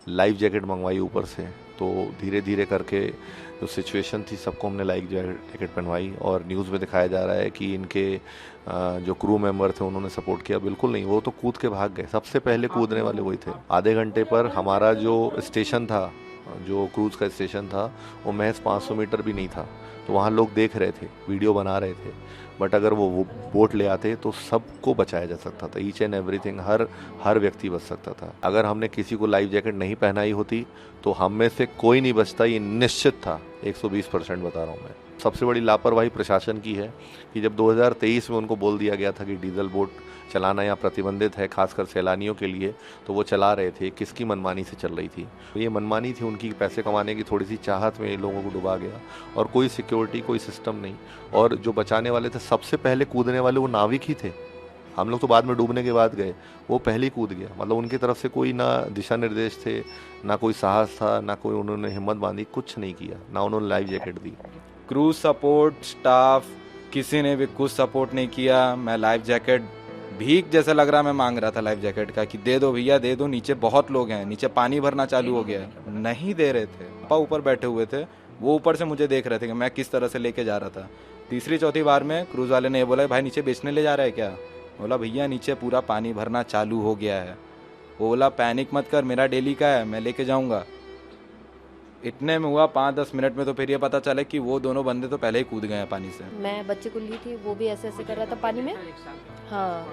Life jacket मंगवाई ऊपर से। तो धीरे धीरे करके जो सिचुएशन थी सबको हमने लाइफ जैकेट पहनवाई, और न्यूज़ में दिखाया जा रहा है कि इनके जो क्रू मेंबर थे उन्होंने सपोर्ट किया। बिल्कुल नहीं, वो तो कूद के भाग गए, सबसे पहले कूदने वाले वही थे। आधे घंटे पर हमारा जो स्टेशन था, जो क्रूज़ का स्टेशन था, वो महज 500 मीटर भी नहीं था। तो वहाँ लोग देख रहे थे, वीडियो बना रहे थे। बट अगर वो बोट ले आते तो सबको बचाया जा सकता था, ईच एंड एवरीथिंग, हर व्यक्ति बच सकता था। अगर हमने किसी को लाइफ जैकेट नहीं पहनाई होती तो हम में से कोई नहीं बचता, ये निश्चित था। 120% बता रहा हूँ मैं। सबसे बड़ी लापरवाही प्रशासन की है कि जब 2023 में उनको बोल दिया गया था कि डीजल बोट चलाना यहाँ प्रतिबंधित है, खासकर सैलानियों के लिए, तो वो चला रहे थे। किसकी मनमानी से चल रही थी? तो ये मनमानी थी उनकी, पैसे कमाने की थोड़ी सी चाहत में लोगों को डुबा गया, और कोई सिक्योरिटी, कोई सिस्टम नहीं। और जो बचाने वाले थे, सबसे पहले कूदने वाले वो नाविक ही थे। हम लोग तो बाद में डूबने के बाद गए, वो पहले ही कूद गया। मतलब उनकी तरफ से कोई ना दिशा निर्देश थे, ना कोई साहस था, ना कोई उन्होंने हिम्मत बांधी, कुछ नहीं किया, ना उन्होंने लाइफ जैकेट दी। क्रूज सपोर्ट स्टाफ किसी ने भी कुछ सपोर्ट नहीं किया। मैं लाइफ जैकेट भीख जैसा लग रहा, मैं मांग रहा था लाइफ जैकेट का कि दे दो भैया दे दो, नीचे बहुत लोग हैं, नीचे पानी भरना चालू हो गया है। नहीं दे रहे थे। पापा ऊपर बैठे हुए थे, वो ऊपर से मुझे देख रहे थे कि मैं किस तरह से लेके जा रहा था। तीसरी चौथी बार में क्रूज वाले ने ये बोला, भाई नीचे बेचने ले जा रहा है क्या? बोला भैया नीचे पूरा पानी भरना चालू हो गया है। वो बोला पैनिक मत कर, मेरा डेली का है, मैं लेके जाऊंगा। इतने में हुआ 5-10 मिनट में तो फिर ये पता चला कि वो दोनों बंदे तो पहले ही कूद गए हैं पानी से। मैं बच्चे को ली थी, वो भी ऐसे ऐसे कर रहा था पानी में। हाँ,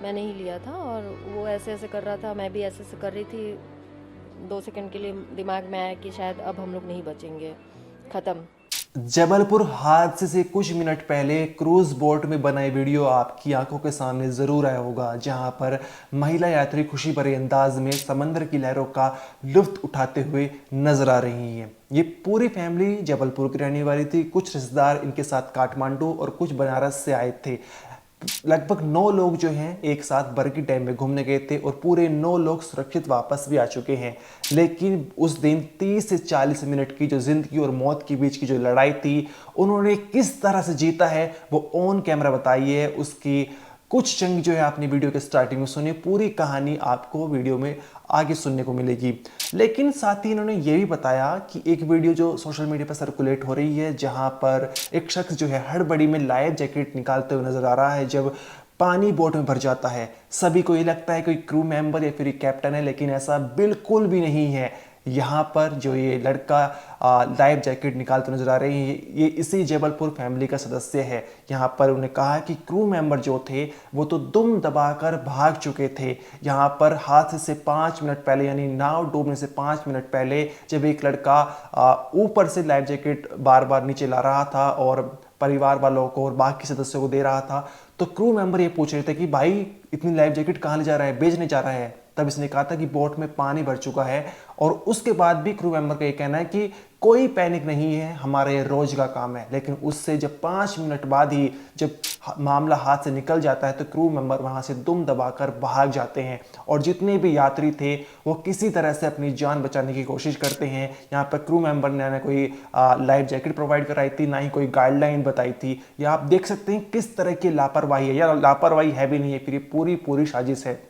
मैंने ही लिया था, और वो ऐसे ऐसे कर रहा था, मैं भी ऐसे ऐसे कर रही थी। 2 सेकंड के लिए दिमाग में आया कि शायद अब हम लोग नहीं बचेंगे, ख़त्म। जबलपुर हादसे से कुछ मिनट पहले क्रूज बोट में बनाई वीडियो आपकी आंखों के सामने जरूर आया होगा, जहां पर महिला यात्री खुशी भरे अंदाज में समंदर की लहरों का लुत्फ उठाते हुए नजर आ रही हैं। ये पूरी फैमिली जबलपुर की रहने वाली थी। कुछ रिश्तेदार इनके साथ काठमांडू और कुछ बनारस से आए थे। लगभग 9 लोग जो हैं एक साथ बरगी डैम में घूमने गए थे, और पूरे 9 लोग सुरक्षित वापस भी आ चुके हैं। लेकिन उस दिन 30 से 40 मिनट की जो जिंदगी और मौत के बीच की जो लड़ाई थी, उन्होंने किस तरह से जीता है वो ऑन कैमरा बताई है। उसकी कुछ चंग जो है आपने वीडियो के स्टार्टिंग में सुनी, पूरी कहानी आपको वीडियो में आगे सुनने को मिलेगी। लेकिन साथ ही इन्होंने ये भी बताया कि एक वीडियो जो सोशल मीडिया पर सर्कुलेट हो रही है, जहां पर एक शख्स जो है हड़बड़ी में लाइफ जैकेट निकालते हुए नजर आ रहा है जब पानी बोट में भर जाता है। सभी को ये लगता है कोई क्रू मेंबर या फिर कैप्टन है, लेकिन ऐसा बिल्कुल भी नहीं है। यहाँ पर जो ये लड़का लाइफ जैकेट निकालते नजर आ रहे हैं, ये इसी जबलपुर फैमिली का सदस्य है। यहाँ पर उन्हें कहा कि क्रू मेंबर जो थे वो तो दुम दबाकर भाग चुके थे। यहाँ पर हादसे से 5 मिनट पहले, यानी नाव डूबने से 5 मिनट पहले, जब एक लड़का ऊपर से लाइफ जैकेट बार बार नीचे ला रहा था और परिवार वालों को और बाकी सदस्यों को दे रहा था, तो क्रू मेंबर ये पूछ रहे थे कि भाई इतनी लाइफ जैकेट कहाँ ले जा रहा है, बेचने जा रहा है। तब इसने कहा था कि बोट में पानी भर चुका है, और उसके बाद भी क्रू मेंबर का ये कहना है कि कोई पैनिक नहीं है, हमारा ये रोज का काम है। लेकिन उससे जब 5 मिनट बाद ही जब मामला हाथ से निकल जाता है तो क्रू मेंबर वहां से दुम दबाकर भाग जाते हैं, और जितने भी यात्री थे वो किसी तरह से अपनी जान बचाने की कोशिश करते हैं। यहाँ पर क्रू मेंबर ने ना कोई लाइफ जैकेट प्रोवाइड कराई थी, ना ही कोई गाइडलाइन बताई थी। या आप देख सकते हैं किस तरह की लापरवाही है, या लापरवाही है भी नहीं है, फिर ये पूरी साजिश है।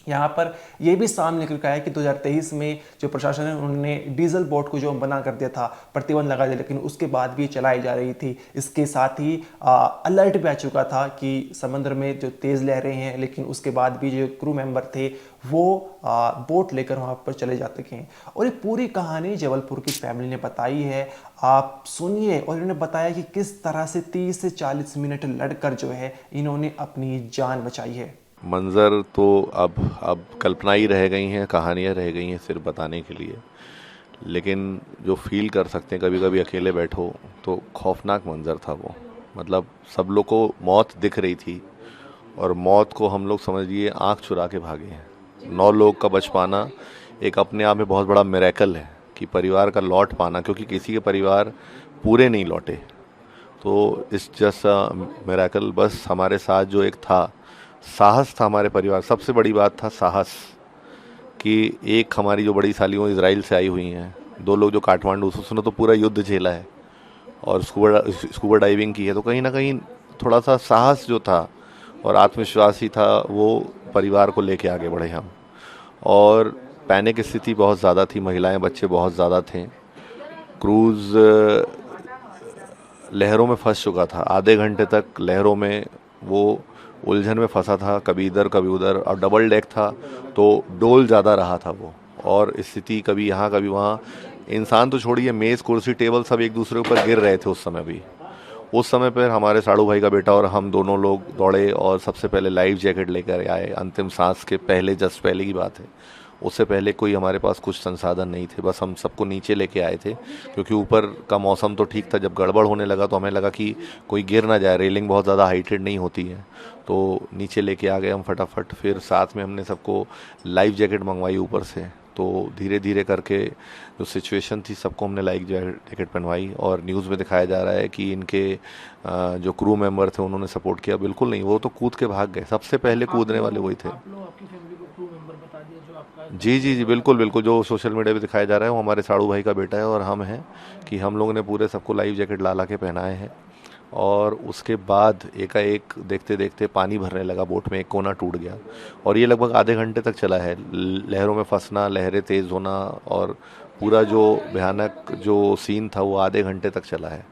यहाँ पर यह भी सामने निकल कर आया कि 2023 में जो प्रशासन है उन्होंने डीजल बोट को जो मना कर दिया था, प्रतिबंध लगा दिया, लेकिन उसके बाद भी चलाई जा रही थी। इसके साथ ही अलर्ट भी आ चुका था कि समुद्र में जो तेज़ लहरें हैं, लेकिन उसके बाद भी जो क्रू मेंबर थे वो बोट लेकर वहाँ पर चले जाते हैं। और ये पूरी कहानी जबलपुर की फैमिली ने बताई है, आप सुनिए। और इन्होंने बताया कि किस तरह से 30 से 40 मिनट लड़कर जो है इन्होंने अपनी जान बचाई है। मंज़र तो अब कल्पना ही रह गई हैं, कहानियाँ रह गई हैं सिर्फ बताने के लिए। लेकिन जो फील कर सकते हैं, कभी कभी अकेले बैठो तो खौफनाक मंज़र था वो। मतलब सब लोग को मौत दिख रही थी, और मौत को हम लोग समझिए आँख चुरा के भागे हैं। 9 लोग का बच पाना एक अपने आप में बहुत बड़ा मिरेकल है कि परिवार का लौट पाना, क्योंकि किसी के परिवार पूरे नहीं लौटे। तो इस जैसा मिरेकल बस हमारे साथ जो एक था, साहस था हमारे परिवार। सबसे बड़ी बात था साहस, कि एक हमारी जो बड़ी साली वो इजराइल से आई हुई हैं, 2 लोग जो काठमांडू से, उसने तो पूरा युद्ध झेला है और स्कूबा डाइविंग की है। तो कहीं ना कहीं थोड़ा सा साहस जो था और आत्मविश्वास ही था, वो परिवार को लेके आगे बढ़े हम। और पैनिक स्थिति बहुत ज़्यादा थी, महिलाएं बच्चे बहुत ज़्यादा थे। क्रूज़ लहरों में फंस चुका था, आधे घंटे तक लहरों में वो उलझन में फंसा था, कभी इधर कभी उधर, और डबल डेक था तो डोल ज़्यादा रहा था वो, और स्थिति कभी यहाँ कभी वहाँ। इंसान तो छोड़िए, मेज़ कुर्सी टेबल सब एक दूसरे ऊपर गिर रहे थे उस समय भी। उस समय पर हमारे साड़ू भाई का बेटा और हम दोनों लोग दौड़े और सबसे पहले लाइफ जैकेट लेकर आए। अंतिम सांस के पहले, जस्ट पहले की बात है, उससे पहले कोई हमारे पास कुछ संसाधन नहीं थे, बस हम सबको नीचे लेके आए थे क्योंकि ऊपर का मौसम तो ठीक था। जब गड़बड़ होने लगा तो हमें लगा कि कोई गिर ना जाए, रेलिंग बहुत ज़्यादा हाइटेड नहीं होती है, तो नीचे लेके आ गए हम फटाफट। फिर साथ में हमने सबको लाइफ जैकेट मंगवाई ऊपर से, तो धीरे धीरे करके जो सिचुएशन थी सबको हमने लाइफ जैकेट पहनवाई। और न्यूज़ में दिखाया जा रहा है कि इनके जो क्रू मेंबर थे उन्होंने सपोर्ट किया। बिल्कुल नहीं, वो तो कूद के भाग गए, सबसे पहले कूदने वाले वही थे। जी जी जी, बिल्कुल बिल्कुल, जो सोशल मीडिया पे दिखाया जा रहा है वो हमारे साड़ू भाई का बेटा है और हम हैं, कि हम लोगों ने पूरे सबको लाइफ जैकेट ला के पहनाए हैं। और उसके बाद एकाएक देखते देखते पानी भरने लगा बोट में, एक कोना टूट गया और ये लगभग आधे घंटे तक चला है। लहरों में फंसना, लहरें तेज़ होना और पूरा जो भयानक जो सीन था वो आधे घंटे तक चला है।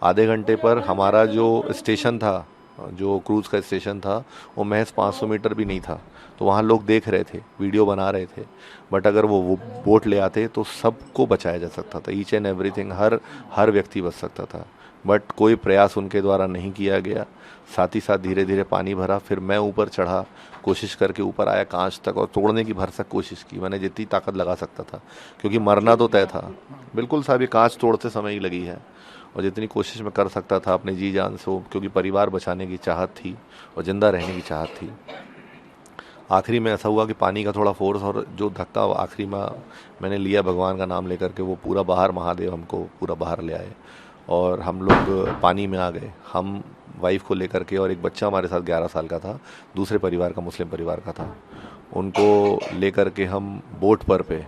आधे घंटे पर हमारा जो स्टेशन था, जो क्रूज़ का स्टेशन था, वो महज 500 मीटर भी नहीं था, तो वहाँ लोग देख रहे थे, वीडियो बना रहे थे। बट अगर वो बोट ले आते तो सबको बचाया जा सकता था, ईच एंड एवरीथिंग, हर व्यक्ति बच सकता था। बट कोई प्रयास उनके द्वारा नहीं किया गया। साथ ही साथ धीरे धीरे पानी भरा, फिर मैं ऊपर चढ़ा, कोशिश करके ऊपर आया कांच तक और तोड़ने की भरसक कोशिश की मैंने, जितनी ताकत लगा सकता था, क्योंकि मरना तो तय था। बिल्कुल साहब, ये कांच तोड़ते समय ही लगी है, और जितनी कोशिश मैं कर सकता था अपने जी जान से, क्योंकि परिवार बचाने की चाहत थी और ज़िंदा रहने की चाहत थी। आखिरी में ऐसा हुआ कि पानी का थोड़ा फोर्स और जो धक्का आखिरी में मैंने लिया भगवान का नाम लेकर के, वो पूरा बाहर, महादेव हमको पूरा बाहर ले आए और हम लोग पानी में आ गए। हम वाइफ को लेकर के, और एक बच्चा हमारे साथ 11 साल का था, दूसरे परिवार का, मुस्लिम परिवार का था, उनको लेकर के हम बोट पर पे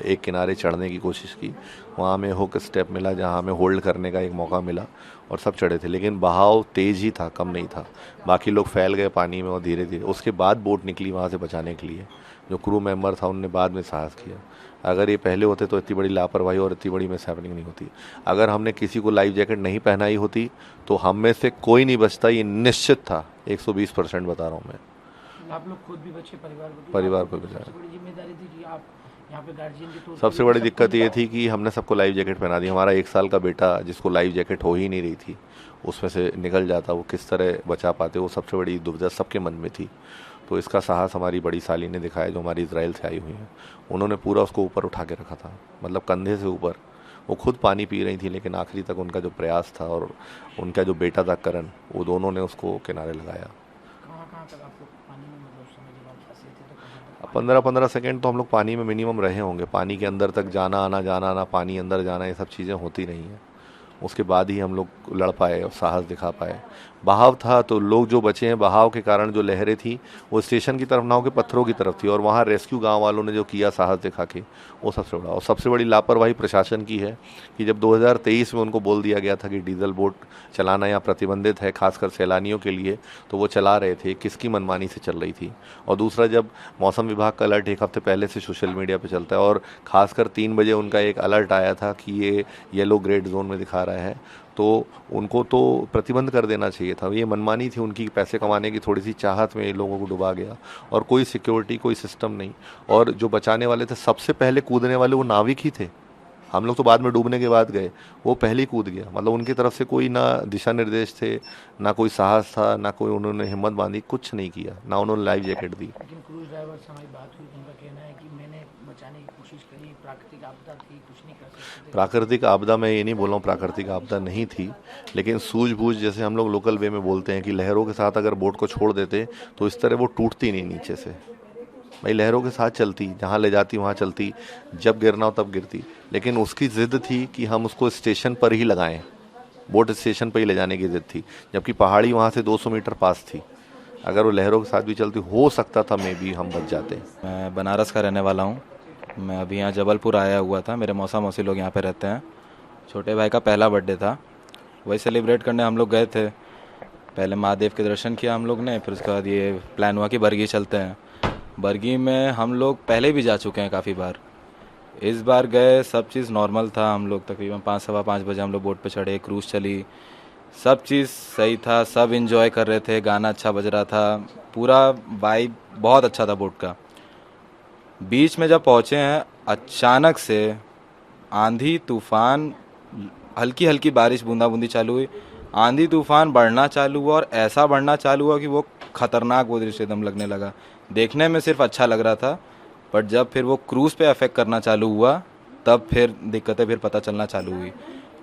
एक किनारे चढ़ने की कोशिश की। वहाँ हमें हुक स्टेप मिला जहाँ हमें होल्ड करने का एक मौका मिला और सब चढ़े थे, लेकिन बहाव तेज़ ही था, कम नहीं था। बाकी लोग फैल गए पानी में और धीरे धीरे उसके बाद बोट निकली वहाँ से बचाने के लिए। जो क्रू मेंबर था उनने बाद में साहस किया। अगर ये पहले होते तो इतनी बड़ी लापरवाही और इतनी बड़ी मिस हैपनिंग नहीं होती। अगर हमने किसी को लाइफ जैकेट नहीं पहनाई होती तो हम में से कोई नहीं बचता, ये निश्चित था, 120% बता रहा हूँ मैं। आप लोग खुद भी बचे, परिवार को बचाया। बड़ी जिम्मेदारी थी कि आप यहाँ पे गार्जियन के तौर सबसे बड़ी दिक्कत ये थी कि हमने सबको लाइफ जैकेट पहना दी। हमारा 1 साल का बेटा जिसको लाइफ जैकेट हो ही नहीं रही थी, उसमें से निकल जाता, वो किस तरह बचा पाते, वो सबसे बड़ी दुविधा सबके मन में थी। तो इसका साहस हमारी बड़ी साली ने दिखाया, जो हमारी इजराइल से आई हुई हैं। उन्होंने पूरा उसको ऊपर उठा के रखा था, मतलब कंधे से ऊपर। वो खुद पानी पी रही थी, लेकिन आखिरी तक उनका जो प्रयास था और उनका जो बेटा था करण, वो दोनों ने उसको किनारे लगाया। कहाँ तक आप लोग पानी में, मतलब उस समय जब आप फंसे थे तो कहाँ तक? 15-15 सेकेंड तो हम लोग पानी में मिनिमम रहे होंगे। पानी के अंदर तक जाना आना, पानी अंदर जाना, ये सब चीज़ें होती नहीं हैं। उसके बाद ही हम लोग लड़ पाए और साहस दिखा पाए। बहाव था तो लोग जो बचे हैं, बहाव के कारण जो लहरें थी वो स्टेशन की तरफ ना होकर पत्थरों की तरफ थी, और वहाँ रेस्क्यू गांव वालों ने जो किया साहस दिखा के, वो सबसे बड़ा। और सबसे बड़ी लापरवाही प्रशासन की है कि जब 2023 में उनको बोल दिया गया था कि डीजल बोट चलाना यहाँ प्रतिबंधित है, खासकर सैलानियों के लिए, तो वो चला रहे थे, किसकी मनमानी से चल रही थी। और दूसरा, जब मौसम विभाग का अलर्ट एक हफ्ते पहले से सोशल मीडिया पर चलता है और खासकर 3 बजे उनका एक अलर्ट आया था कि ये येलो ग्रेड जोन में दिखा रहा है, तो उनको तो प्रतिबंध कर देना चाहिए था। ये मनमानी थी उनकी, पैसे कमाने की थोड़ी सी चाहत में लोगों को डुबा गया, और कोई सिक्योरिटी, कोई सिस्टम नहीं। और जो बचाने वाले थे, सबसे पहले कूदने वाले वो नाविक ही थे। हम लोग तो बाद में डूबने के बाद गए, वो पहले ही कूद गया। मतलब उनकी तरफ से कोई ना दिशा निर्देश थे, ना कोई साहस था, ना कोई उन्होंने हिम्मत बांधी, कुछ नहीं किया, ना उन्होंने लाइफ जैकेट दी। लेकिन क्रूज ड्राइवर से हमारी बात हुई, उनका कहना है कि मैंने बचाने की कोशिश करी, प्राकृतिक आपदा थी, कुछ नहीं कर सकते थे। प्राकृतिक आपदा, मैं ये नहीं बोल रहा हूँ प्राकृतिक आपदा नहीं थी, लेकिन सूझबूझ, जैसे हम लोग लोकल वे में बोलते हैं कि लहरों के साथ अगर बोट को छोड़ देते तो इस तरह वो टूटती नहीं नीचे से। भाई लहरों के साथ चलती, जहाँ ले जाती वहाँ चलती, जब गिरना हो तब गिरती। लेकिन उसकी ज़िद थी कि हम उसको स्टेशन पर ही लगाएं, बोट स्टेशन पर ही ले जाने की ज़िद थी, जबकि पहाड़ी वहाँ से 200 मीटर पास थी। अगर वो लहरों के साथ भी चलती, हो सकता था मे भी हम बच जाते। मैं बनारस का रहने वाला हूँ। मैं अभी यहाँ जबलपुर आया हुआ था, मेरे मौसा मौसी लोग यहाँ पे रहते हैं। छोटे भाई का पहला बर्थडे था, वही सेलिब्रेट करने हम लोग गए थे। पहले महादेव के दर्शन किया हम लोग ने, फिर उसके बाद ये प्लान हुआ कि बरगी चलते हैं। बरगी में हम लोग पहले भी जा चुके हैं काफ़ी बार। इस बार गए, सब चीज़ नॉर्मल था। हम लोग तकरीबन 5 सवा 5 बजे हम लोग बोट पे चढ़े, क्रूज़ चली, सब चीज़ सही था, सब इंजॉय कर रहे थे, गाना अच्छा बज रहा था, पूरा वाइब बहुत अच्छा था बोट का। बीच में जब पहुँचे हैं, अचानक से आंधी तूफान, हल्की हल्की बारिश बूंदाबूंदी चालू हुई, आंधी तूफान बढ़ना चालू हुआ और ऐसा बढ़ना चालू हुआ कि वो खतरनाक वो दृश्य एकदम लगने लगा। देखने में सिर्फ अच्छा लग रहा था, बट जब फिर वो क्रूज़ पे अफेक्ट करना चालू हुआ तब फिर दिक्कतें फिर पता चलना चालू हुई,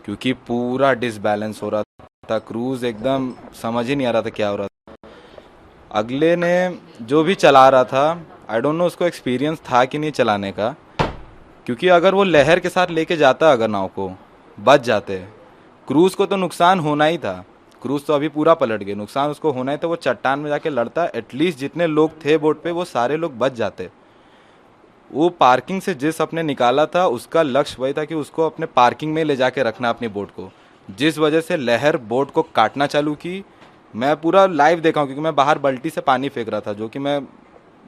क्योंकि पूरा डिसबैलेंस हो रहा था। क्रूज़ एकदम समझ ही नहीं आ रहा था क्या हो रहा था। अगले ने जो भी चला रहा था, आई डोंट नो उसको एक्सपीरियंस था कि नहीं चलाने का, क्योंकि अगर वो लहर के साथ लेके जाता, अगर नाव को बच जाते, क्रूज़ को तो नुकसान होना ही था। क्रूज़ तो अभी पूरा पलट गए, नुकसान उसको होना ही था। वो चट्टान में जाके लड़ता, एटलीस्ट जितने लोग थे बोट पे वो सारे लोग बच जाते। वो पार्किंग से जिस अपने निकाला था उसका लक्ष्य वही था कि उसको अपने पार्किंग में ले जाके रखना अपनी बोट को। जिस वजह से लहर बोट को काटना चालू की, मैं पूरा लाइव देखा हूँ, क्योंकि मैं बाहर बाल्टी से पानी फेंक रहा था, जो कि मैं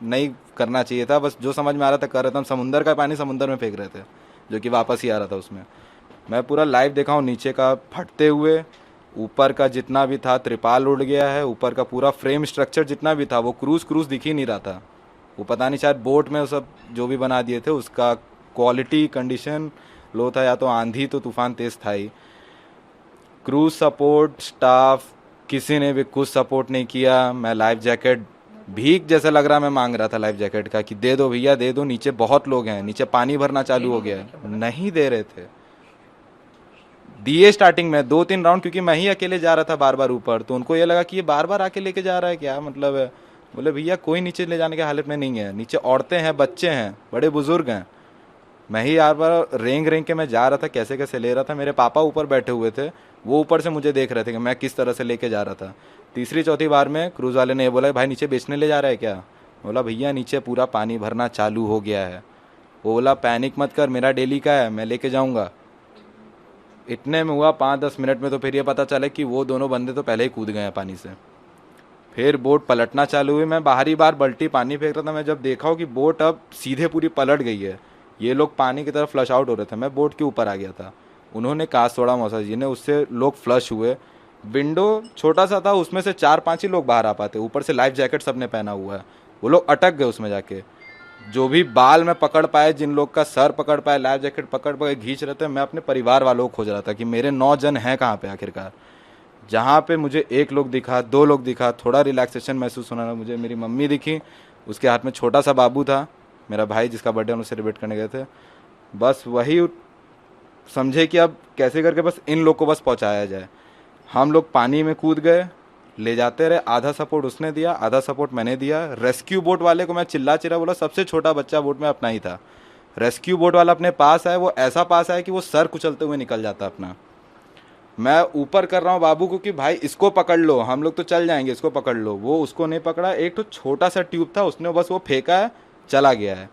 नहीं करना चाहिए था, बस जो समझ में आ रहा था कर रहा था। हम समुंदर का पानी समुंदर में फेंक रहे थे, जो कि वापस ही आ रहा था उसमें। मैं पूरा लाइव देखा हूँ, नीचे का फटते हुए, ऊपर का जितना भी था त्रिपाल उड़ गया है, ऊपर का पूरा फ्रेम स्ट्रक्चर जितना भी था, वो क्रूज़ दिख ही नहीं रहा था। वो पता नहीं शायद बोट में वो सब जो भी बना दिए थे उसका क्वालिटी कंडीशन लो था, या तो आंधी तो तूफान तेज़ था ही। क्रूज सपोर्ट स्टाफ किसी ने भी कुछ सपोर्ट नहीं किया। मैं लाइफ जैकेट भीग जैसा लग रहा, मैं मांग रहा था लाइफ जैकेट का कि दे दो भैया दे दो, नीचे बहुत लोग हैं, नीचे पानी भरना चालू हो गया है। नहीं दे रहे थे, दिए स्टार्टिंग में 2-3 राउंड, क्योंकि मैं ही अकेले जा रहा था बार बार ऊपर, तो उनको ये लगा कि ये बार बार आके लेके जा रहा है, क्या मतलब है। बोले भैया कोई नीचे ले जाने की हालत में नहीं है, नीचे औरतें हैं, बच्चे हैं, बड़े बुजुर्ग हैं। मैं ही यार बार रेंग रेंग के मैं जा रहा था, कैसे कैसे ले रहा था। मेरे पापा ऊपर बैठे हुए थे, वो ऊपर से मुझे देख रहे थे कि मैं किस तरह से लेके जा रहा था। तीसरी चौथी बार में क्रूज़ वाले ने ये बोला भाई नीचे बेचने ले जा रहा है क्या। बोला भैया नीचे पूरा पानी भरना चालू हो गया है। वो बोला पैनिक मत कर, मेरा डेली का है, मैं लेके जाऊँगा। इतने में हुआ 5-10 मिनट में तो फिर ये पता चला कि वो दोनों बंदे तो पहले ही कूद गए हैं पानी से। फिर बोट पलटना चालू हुई। मैं बाहरी बार बल्टी पानी फेंक रहा था। मैं जब देखा हो कि बोट अब सीधे पूरी पलट गई है, ये लोग पानी की तरफ फ्लश आउट हो रहे थे, मैं बोट के ऊपर आ गया था। उन्होंने कांच तोड़ा मौसा जी ने, उससे लोग फ्लश हुए। विंडो छोटा सा था, उसमें से 4-5 ही लोग बाहर आ पाते, ऊपर से लाइफ जैकेट सबने पहना हुआ है। वो लोग अटक गए उसमें जाके। जो भी बाल में पकड़ पाए, जिन लोग का सर पकड़ पाए, लाइफ जैकेट पकड़ पाए, खींच रहे थे। मैं अपने परिवार वालों को खोज रहा था कि मेरे 9 जन हैं कहाँ पे आखिरकार। जहाँ पे मुझे 1 लोग दिखा, 2 लोग दिखा, थोड़ा रिलैक्सेशन महसूस होना रहा मुझे। मेरी मम्मी दिखी, उसके हाथ में छोटा सा बाबू था, मेरा भाई जिसका बर्थडे हम सेलिब्रेट करने गए थे। बस वही समझे कि अब कैसे करके बस इन लोग को बस पहुँचाया जाए। हम लोग पानी में कूद गए, ले जाते रहे। आधा सपोर्ट उसने दिया, आधा सपोर्ट मैंने दिया। रेस्क्यू बोट वाले को मैं चिल्ला बोला, सबसे छोटा बच्चा बोट में अपना ही था। रेस्क्यू बोट वाला अपने पास आया, वो ऐसा पास आया कि वो सर कुचलते हुए निकल जाता अपना। मैं ऊपर कर रहा हूँ बाबू को कि भाई इसको पकड़ लो, हम लोग तो चल जाएंगे, इसको पकड़ लो। वो उसको नहीं पकड़ा। एक तो छोटा सा ट्यूब था, उसने बस वो फेंका है, चला गया है।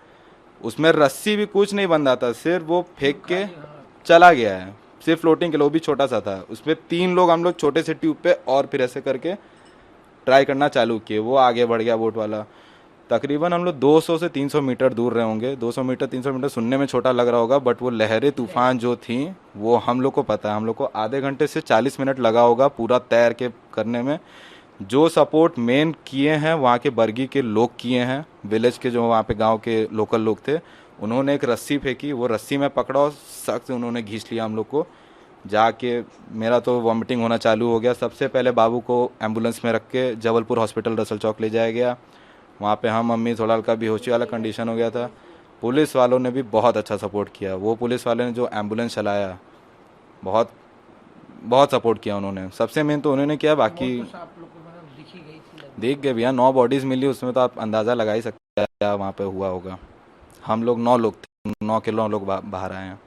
उसमें रस्सी भी कुछ नहीं बंधा था, सिर्फ वो फेंक के चला गया है, सिर्फ फ्लोटिंग के लिए, वो भी छोटा सा था। उसमें 3 लोग हम लोग छोटे से ट्यूब पे और फिर ऐसे करके ट्राई करना चालू किए। वो आगे बढ़ गया बोट वाला। तकरीबन हम लोग 200 से 300 मीटर दूर रहे होंगे। 200 मीटर 300 मीटर सुनने में छोटा लग रहा होगा, बट वो लहरें तूफान जो थी वो हम लोग को पता है। हम लोग को आधे घंटे से 40 मिनट लगा होगा पूरा तैर के करने में। जो सपोर्ट मेन किए हैं वहाँ के बरगी के लोग किए हैं, विलेज के जो वहाँ पे गांव के लोकल लोग थे, उन्होंने एक रस्सी फेंकी, वो रस्सी में पकड़ा और सख्त से उन्होंने खींच लिया हम लोग को। जाके मेरा तो वॉमिटिंग होना चालू हो गया। सबसे पहले बाबू को एम्बुलेंस में रख के जबलपुर हॉस्पिटल रसल चौक ले जाया गया। वहाँ पे हम मम्मी थोड़ा हल्का बेहोशी वाला कंडीशन हो गया था। पुलिस वालों ने भी बहुत अच्छा सपोर्ट किया। वो पुलिस वाले ने जो एम्बुलेंस चलाया, बहुत बहुत सपोर्ट किया उन्होंने। सबसे मेन तो उन्होंने किया, बाकी तो आप लोग को मतलब दिख ही गई थी। देख गए भैया, 9 बॉडीज़ मिली उसमें, तो आप अंदाज़ा लगा ही सकते हैं क्या वहाँ पे हुआ होगा। हम लोग 9 लोग थे, 9 के 9 लोग बाहर आए हैं।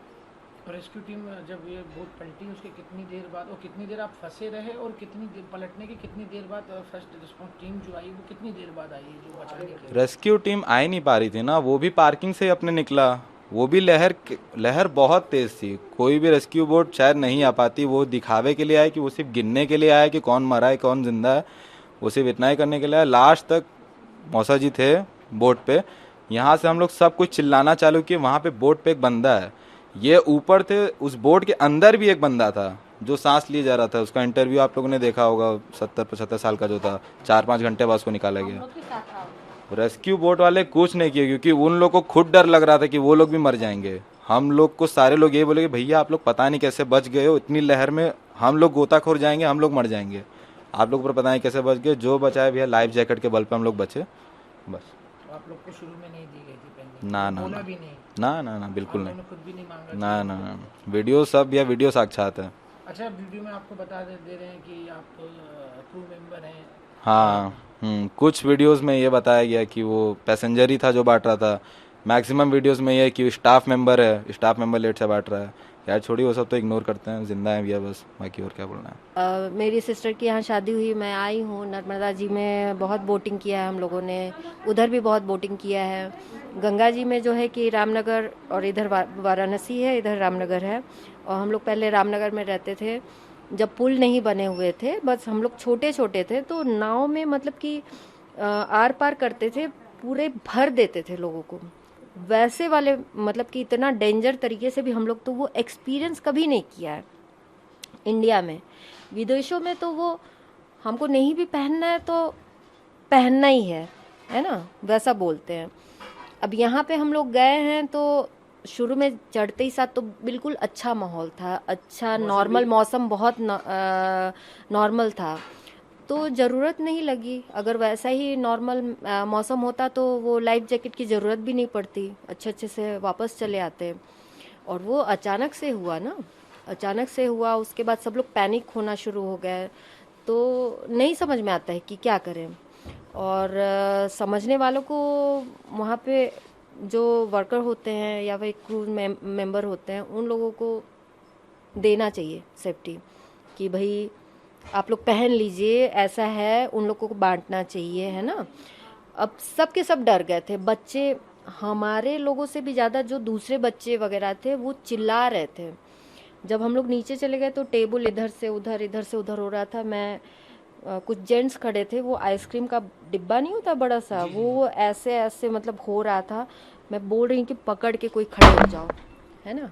रेस्क्यू टीम जब ये बोट पलटी उसके कितनी देर बाद और कितनी देर आप फंसे रहे और कितनी देर पलटने की कितनी देर बाद फर्स्ट रिस्पॉन्स टीम जो आई वो कितनी देर बाद आई है जो बचाने के लिए? रेस्क्यू टीम आ ही नहीं पा रही थी ना, वो भी पार्किंग से अपने निकला। वो भी लहर बहुत तेज़ थी, कोई भी रेस्क्यू बोट शायद नहीं आ पाती। वो दिखावे के लिए आया कि वो सिर्फ गिनने के लिए आया कि कौन मरा है कौन जिंदा है, वो सिर्फ इतना ही करने के लिए आया। लास्ट तक मौसा जी थे, बोट पे। यहाँ से हम लोग सब कुछ चिल्लाना चालू किए, वहाँ पे बोट पे एक बंदा है, ये ऊपर थे, उस बोट के अंदर भी एक बंदा था जो सांस लिए जा रहा था। उसका इंटरव्यू आप लोगों ने देखा होगा, 70-75 साल का जो था, 4-5 घंटे बाद उसको निकाला गया। रेस्क्यू बोट वाले कुछ नहीं किए क्योंकि उन लोग को खुद डर लग रहा था कि वो लोग भी मर जाएंगे। हम लोग को सारे लोग ये बोले कि भैया आप लोग पता नहीं कैसे बच गए हो, इतनी लहर में हम लोग गोताखोर जाएंगे, हम लोग मर जाएंगे, आप लोग पर पता नहीं कैसे बच गए। जो बचाए भैया लाइफ जैकेट के बल पे हम लोग बचे बस। आप लोग को शुरू में नहीं दी गई थी पहनने? ना ना बोला ना भी नहीं? ना बिल्कुल आप नहीं। लोगों ने खुद भी नहीं मांगा? ना ना ना वीडियो सब, या वीडियो साक्षात है। अच्छा, वीडियो में आपको बता दे रहे हैं कि आप क्रू मेंबर हैं। हाँ कुछ वीडियोस में ये बताया गया कि वो पैसेंजर ही था जो बांट रहा था। मैक्सिमम वीडियोस में ये है कि स्टाफ मेंबर है, स्टाफ मेंबर लेट से बांट रहा है। यार छोड़िए वो सब तो इग्नोर करते हैं, जिंदा है भैया बस, बाकी और क्या बोलना है। मेरी सिस्टर की यहाँ शादी हुई, मैं आई हूँ। नर्मदा जी में बहुत बोटिंग किया है हम लोगों ने, उधर भी बहुत बोटिंग किया है। गंगा जी में जो है कि रामनगर और इधर वाराणसी है, इधर रामनगर है। और हम लोग पहले रामनगर में रहते थे जब पुल नहीं बने हुए थे, बस हम लोग छोटे छोटे थे, तो नाव में मतलब कि आर पार करते थे, पूरे भर देते थे लोगों को। वैसे वाले मतलब कि इतना डेंजर तरीके से भी हम लोग तो वो एक्सपीरियंस कभी नहीं किया है इंडिया में। विदेशों में तो वो हमको नहीं भी पहनना है तो पहनना ही है ना, वैसा बोलते हैं। अब यहाँ पे हम लोग गए हैं तो शुरू में चढ़ते ही साथ तो बिल्कुल अच्छा माहौल था, अच्छा नॉर्मल मौसम, बहुत नॉर्मल था, तो ज़रूरत नहीं लगी। अगर वैसा ही नॉर्मल मौसम होता तो वो लाइफ जैकेट की ज़रूरत भी नहीं पड़ती, अच्छे से वापस चले आते। और वो अचानक से हुआ ना, अचानक से हुआ, उसके बाद सब लोग पैनिक होना शुरू हो गए, तो नहीं समझ में आता है कि क्या करें। और समझने वालों को वहाँ पे जो वर्कर होते हैं या फिर क्रू मेंबर होते हैं, उन लोगों को देना चाहिए सेफ्टी कि भाई आप लोग पहन लीजिए, ऐसा है, उन लोगों को बांटना चाहिए, है ना। अब सब के सब डर गए थे, बच्चे हमारे लोगों से भी ज़्यादा जो दूसरे बच्चे वगैरह थे वो चिल्ला रहे थे। जब हम लोग नीचे चले गए तो टेबल इधर से उधर हो रहा था। मैं कुछ जेंट्स खड़े थे, वो आइसक्रीम का डिब्बा नहीं होता बड़ा सा, वो ऐसे ऐसे मतलब हो रहा था। मैं बोल रही हूँ कि पकड़ के कोई खड़े हो जाओ, है ना,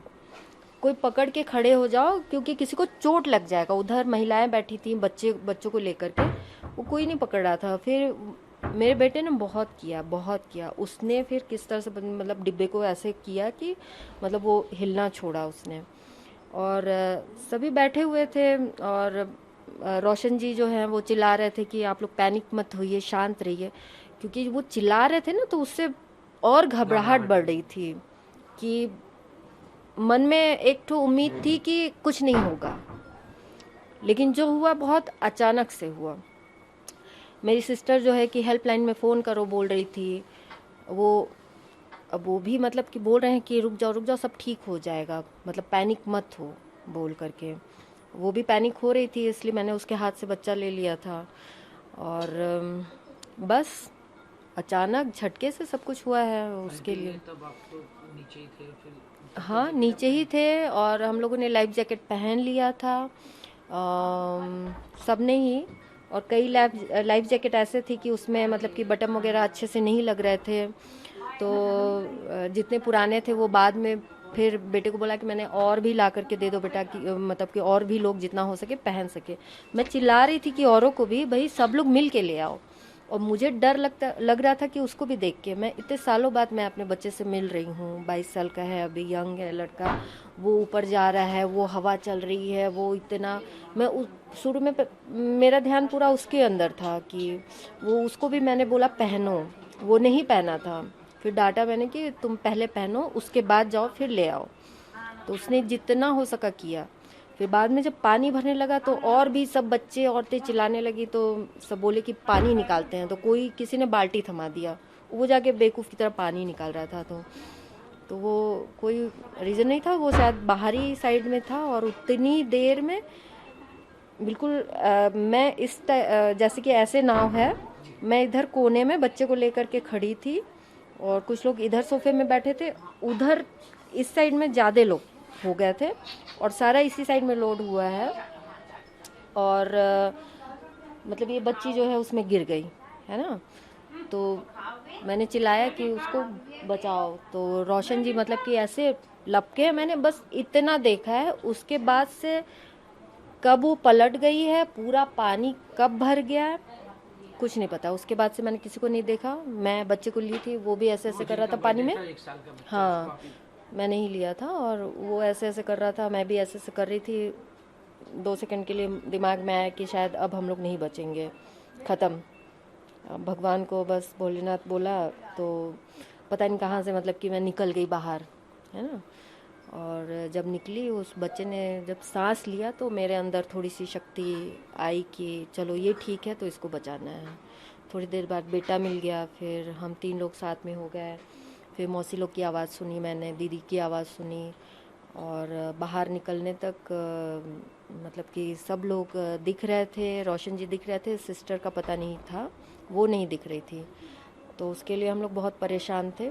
कोई पकड़ के खड़े हो जाओ, क्योंकि किसी को चोट लग जाएगा। उधर महिलाएं बैठी थी बच्चों को लेकर के, वो कोई नहीं पकड़ रहा था। फिर मेरे बेटे ने बहुत किया उसने, फिर किस तरह से मतलब डिब्बे को ऐसे किया कि मतलब वो हिलना छोड़ा उसने। और सभी बैठे हुए थे, और रोशन जी जो हैं वो चिल्ला रहे थे कि आप लोग पैनिक मत होइए, शांत रहिए, क्योंकि वो चिल्ला रहे थे ना तो उससे और घबराहट बढ़ रही थी कि मन में एक तो उम्मीद थी कि कुछ नहीं होगा, लेकिन जो हुआ बहुत अचानक से हुआ। मेरी सिस्टर जो है कि हेल्पलाइन में फ़ोन करो बोल रही थी, अब वो भी मतलब कि बोल रहे हैं कि रुक जाओ सब ठीक हो जाएगा, मतलब पैनिक मत हो बोल करके। वो भी पैनिक हो रही थी, इसलिए मैंने उसके हाथ से बच्चा ले लिया था। और बस अचानक झटके से सब कुछ हुआ है उसके लिए। तब आप तो नीचे ही थे फिर? हाँ, नीचे ही थे, और हम लोगों ने लाइफ जैकेट पहन लिया था सब ने ही। और कई लाइफ जैकेट ऐसे थी कि उसमें मतलब कि बटन वगैरह अच्छे से नहीं लग रहे थे, तो जितने पुराने थे वो बाद में फिर बेटे को बोला कि मैंने और भी ला करके दे दो बेटा, कि मतलब कि और भी लोग जितना हो सके पहन सके। मैं चिल्ला रही थी कि औरों को भी, भाई सब लोग मिल के ले आओ। और मुझे डर लग रहा था कि उसको भी देख के, मैं इतने सालों बाद मैं अपने बच्चे से मिल रही हूँ, 22 साल का है अभी, यंग है लड़का, वो ऊपर जा रहा है, वो हवा चल रही है, वो इतना, मैं शुरू में मेरा ध्यान पूरा उसके अंदर था कि वो, उसको भी मैंने बोला पहनो, वो नहीं पहना था। फिर डांटा मैंने कि तुम पहले पहनो, उसके बाद जाओ फिर ले आओ, तो उसने जितना हो सका किया। फिर बाद में जब पानी भरने लगा तो और भी सब बच्चे औरतें चिल्लाने लगी, तो सब बोले कि पानी निकालते हैं, तो किसी ने बाल्टी थमा दिया, वो जाके बेवकूफ़ की तरह पानी निकाल रहा था। तो वो कोई रीज़न नहीं था, वो शायद बाहरी साइड में था। और उतनी देर में बिल्कुल मैं जैसे कि ऐसे नाव है, मैं इधर कोने में बच्चे को लेकर के खड़ी थी, और कुछ लोग इधर सोफे में बैठे थे, उधर इस साइड में ज़्यादा लोग हो गए थे, और सारा इसी साइड में लोड हुआ है। और मतलब ये बच्ची जो है उसमें गिर गई, है ना। तो मैंने चिल्लाया कि उसको बचाओ, तो रोशन जी मतलब कि ऐसे लपके, मैंने बस इतना देखा है। उसके बाद से कब वो पलट गई है, पूरा पानी कब भर गया है, कुछ नहीं पता। उसके बाद से मैंने किसी को नहीं देखा। मैं बच्चे को ली थी, वो भी ऐसे ऐसे कर रहा था पानी में। 1 साल का बच्चा, हाँ, मैंने ही लिया था और वो ऐसे ऐसे कर रहा था, मैं भी ऐसे ऐसे कर रही थी। 2 सेकंड के लिए दिमाग में आया कि शायद अब हम लोग नहीं बचेंगे, ख़त्म। अब भगवान को बस भोलेनाथ बोला तो पता नहीं कहाँ से मतलब कि मैं निकल गई बाहर, है ना। और जब निकली, उस बच्चे ने जब सांस लिया तो मेरे अंदर थोड़ी सी शक्ति आई कि चलो ये ठीक है तो इसको बचाना है। थोड़ी देर बाद बेटा मिल गया, फिर हम 3 लोग साथ में हो गए। फिर मौसी लोग की आवाज़ सुनी मैंने, दीदी की आवाज़ सुनी, और बाहर निकलने तक मतलब कि सब लोग दिख रहे थे। रोशन जी दिख रहे थे, सिस्टर का पता नहीं था, वो नहीं दिख रही थी। तो उसके लिए हम लोग बहुत परेशान थे।